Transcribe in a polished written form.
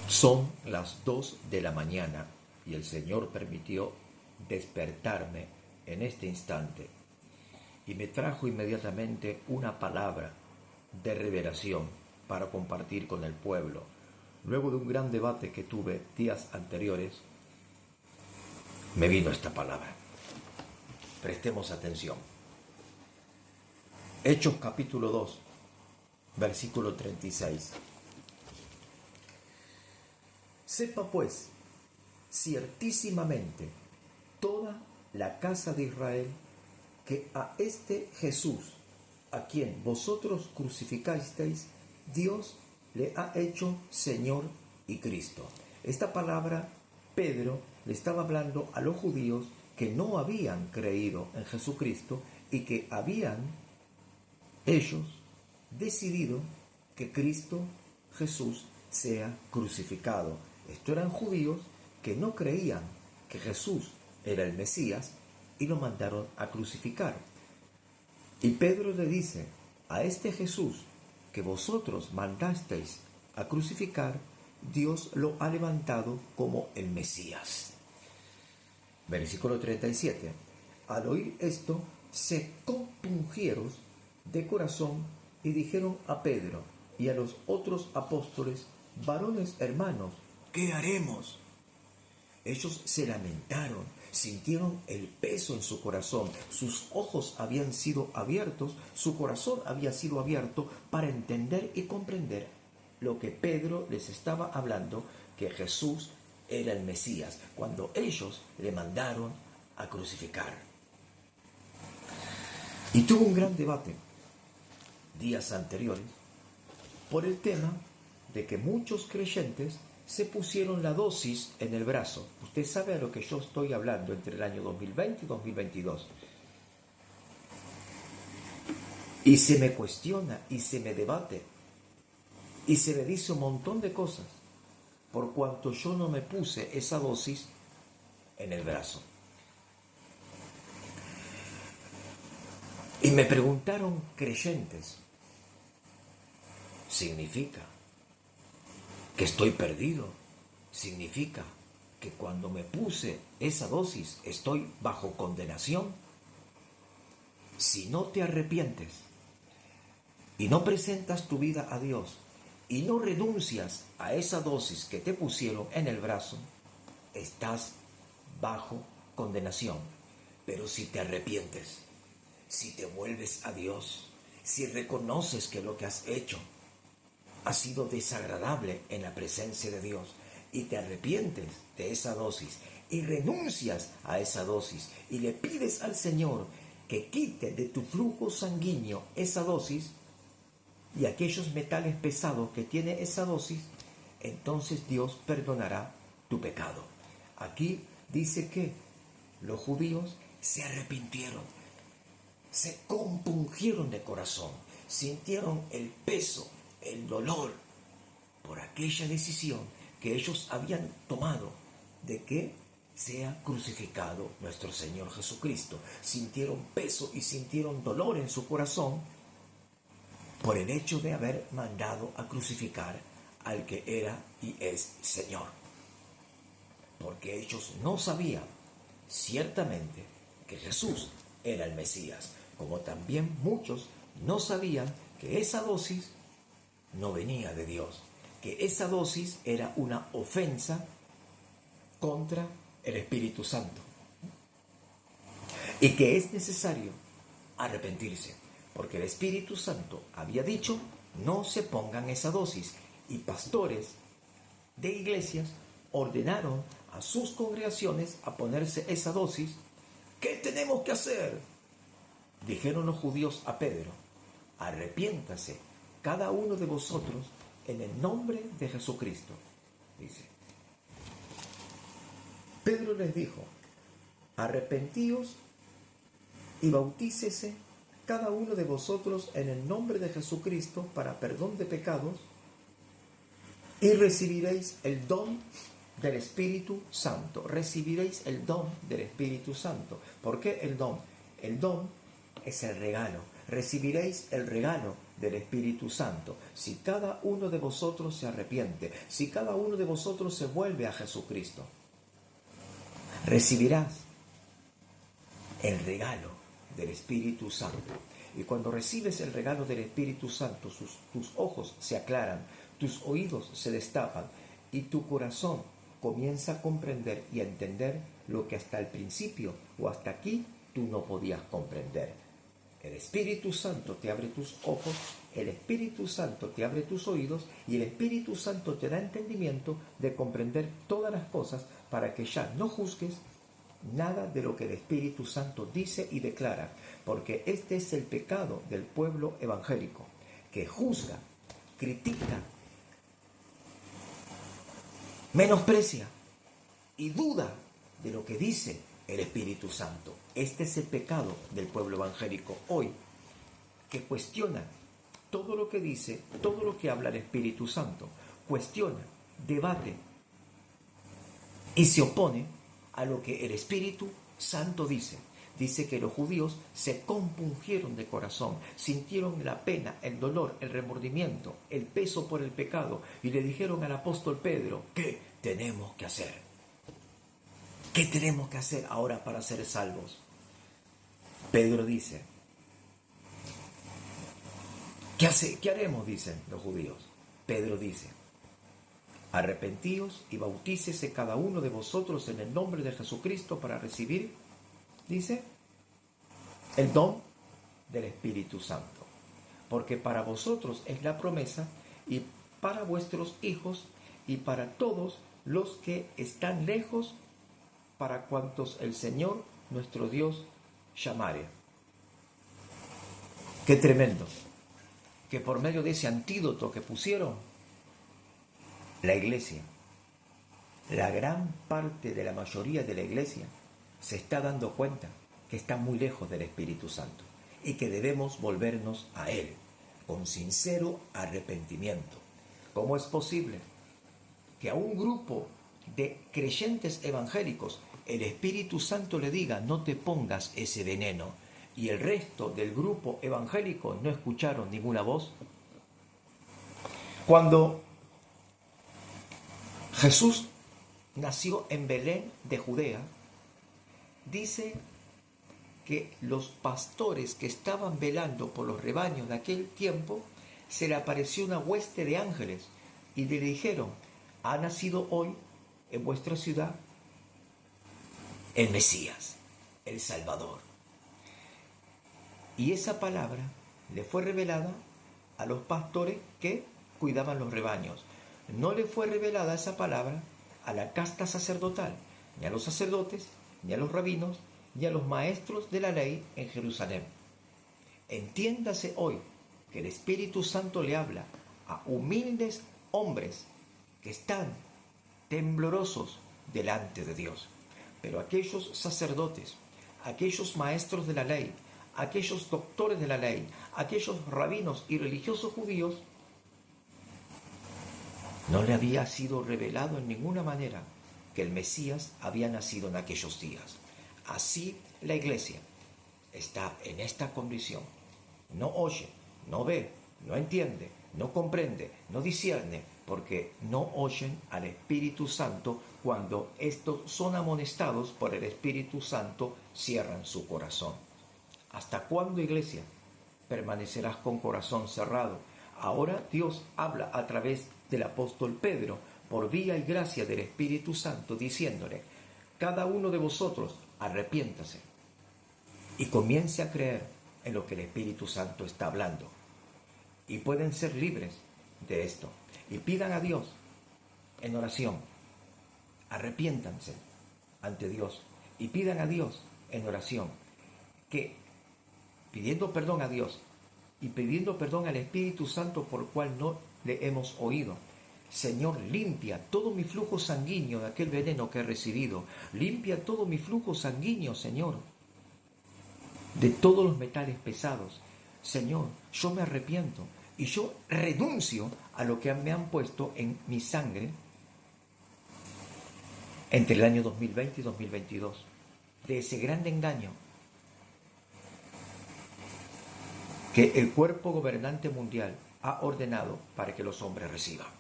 Son las 2 de la mañana y el Señor permitió despertarme en este instante y me trajo inmediatamente una palabra de revelación para compartir con el pueblo. Luego de un gran debate que tuve días anteriores, me vino esta palabra. Prestemos atención. Hechos capítulo 2, versículo 36. Sepa pues, ciertísimamente, toda la casa de Israel, que a este Jesús, a quien vosotros crucificasteis, Dios le ha hecho Señor y Cristo. Esta palabra, Pedro le estaba hablando a los judíos que no habían creído en Jesucristo y que habían ellos decidido que Cristo Jesús sea crucificado. Estos eran judíos que no creían que Jesús era el Mesías y lo mandaron a crucificar. Y Pedro le dice, a este Jesús que vosotros mandasteis a crucificar, Dios lo ha levantado como el Mesías. Versículo 37. Al oír esto, se compungieron de corazón y dijeron a Pedro y a los otros apóstoles, varones hermanos, ¿qué haremos? Ellos se lamentaron, sintieron el peso en su corazón, sus ojos habían sido abiertos, su corazón había sido abierto para entender y comprender lo que Pedro les estaba hablando, que Jesús era el Mesías, cuando ellos le mandaron a crucificar. Y tuvo un gran debate días anteriores por el tema de que muchos creyentes se pusieron la dosis en el brazo. Usted sabe a lo que yo estoy hablando entre el año 2020 y 2022. Y se me cuestiona y se me debate y se me dice un montón de cosas por cuanto yo no me puse esa dosis en el brazo. Y me preguntaron creyentes, ¿significa que estoy perdido? ¿Significa que cuando me puse esa dosis estoy bajo condenación? Si no te arrepientes y no presentas tu vida a Dios y no renuncias a esa dosis que te pusieron en el brazo, estás bajo condenación. Pero si te arrepientes, si te vuelves a Dios, si reconoces que lo que has hecho ha sido desagradable en la presencia de Dios y te arrepientes de esa dosis y renuncias a esa dosis y le pides al Señor que quite de tu flujo sanguíneo esa dosis y aquellos metales pesados que tiene esa dosis, entonces Dios perdonará tu pecado. Aquí dice que los judíos se arrepintieron, se compungieron de corazón, sintieron el peso, el dolor por aquella decisión que ellos habían tomado de que sea crucificado nuestro Señor Jesucristo. Sintieron peso y sintieron dolor en su corazón por el hecho de haber mandado a crucificar al que era y es Señor. Porque ellos no sabían ciertamente que Jesús era el Mesías, como también muchos no sabían que esa dosis no venía de Dios, que esa dosis era una ofensa contra el Espíritu Santo y que es necesario arrepentirse, porque el Espíritu Santo había dicho no se pongan esa dosis, y pastores de iglesias ordenaron a sus congregaciones a ponerse esa dosis. ¿Qué tenemos que hacer? Dijeron los judíos a Pedro, arrepiéntase cada uno de vosotros en el nombre de Jesucristo, dice. Pedro les dijo, arrepentíos y bautícese cada uno de vosotros en el nombre de Jesucristo para perdón de pecados y recibiréis el don del Espíritu Santo. Recibiréis el don del Espíritu Santo. ¿Por qué el don? El don es el regalo. Recibiréis el regalo del Espíritu Santo, si cada uno de vosotros se arrepiente, si cada uno de vosotros se vuelve a Jesucristo, recibirás el regalo del Espíritu Santo. Y cuando recibes el regalo del Espíritu Santo, tus ojos se aclaran, tus oídos se destapan y tu corazón comienza a comprender y a entender lo que hasta el principio o hasta aquí tú no podías comprender. El Espíritu Santo te abre tus ojos, el Espíritu Santo te abre tus oídos y el Espíritu Santo te da entendimiento de comprender todas las cosas para que ya no juzgues nada de lo que el Espíritu Santo dice y declara, porque este es el pecado del pueblo evangélico, que juzga, critica, menosprecia y duda de lo que dice el Espíritu Santo. Este es el pecado del pueblo evangélico hoy, que cuestiona todo lo que dice, todo lo que habla el Espíritu Santo, cuestiona, debate y se opone a lo que el Espíritu Santo dice. Dice que los judíos se compungieron de corazón, sintieron la pena, el dolor, el remordimiento, el peso por el pecado y le dijeron al apóstol Pedro, ¿qué tenemos que hacer? ¿Qué tenemos que hacer ahora para ser salvos? Pedro dice, ¿qué haremos? Dicen los judíos. Pedro dice, arrepentíos y bautícese cada uno de vosotros en el nombre de Jesucristo para recibir, dice, el don del Espíritu Santo. Porque para vosotros es la promesa y para vuestros hijos y para todos los que están lejos, para cuantos el Señor nuestro Dios llamare. Qué tremendo, que por medio de ese antídoto que pusieron, la iglesia, la gran parte de la mayoría de la iglesia, se está dando cuenta que está muy lejos del Espíritu Santo y que debemos volvernos a Él con sincero arrepentimiento. ¿Cómo es posible que a un grupo de creyentes evangélicos el Espíritu Santo le diga no te pongas ese veneno y el resto del grupo evangélico no escucharon ninguna voz? Cuando Jesús nació en Belén de Judea, dice que los pastores que estaban velando por los rebaños de aquel tiempo, se le apareció una hueste de ángeles y le dijeron, ha nacido hoy en vuestra ciudad el Mesías, el Salvador. Y esa palabra le fue revelada a los pastores que cuidaban los rebaños. No le fue revelada esa palabra a la casta sacerdotal, ni a los sacerdotes, ni a los rabinos, ni a los maestros de la ley en Jerusalén. Entiéndase hoy que el Espíritu Santo le habla a humildes hombres que están temblorosos delante de Dios. Pero aquellos sacerdotes, aquellos maestros de la ley, aquellos doctores de la ley, aquellos rabinos y religiosos judíos, no le había sido revelado en ninguna manera que el Mesías había nacido en aquellos días. Así la iglesia está en esta condición. No oye, no ve, no entiende, no comprende, no discierne, porque no oyen al Espíritu Santo. Cuando estos son amonestados por el Espíritu Santo, cierran su corazón. ¿Hasta cuándo, iglesia, permanecerás con corazón cerrado? Ahora Dios habla a través del apóstol Pedro, por vía y gracia del Espíritu Santo, diciéndole, cada uno de vosotros arrepiéntase y comience a creer en lo que el Espíritu Santo está hablando. Y pueden ser libres de esto. Y pidan a Dios en oración. Arrepiéntanse ante Dios y pidan a Dios en oración que, pidiendo perdón a Dios y pidiendo perdón al Espíritu Santo por el cual no le hemos oído, Señor, limpia todo mi flujo sanguíneo de aquel veneno que he recibido. Limpia todo mi flujo sanguíneo, Señor, de todos los metales pesados. Señor, yo me arrepiento y yo renuncio a lo que me han puesto en mi sangre entre el año 2020 y 2022, de ese gran engaño que el cuerpo gobernante mundial ha ordenado para que los hombres reciban.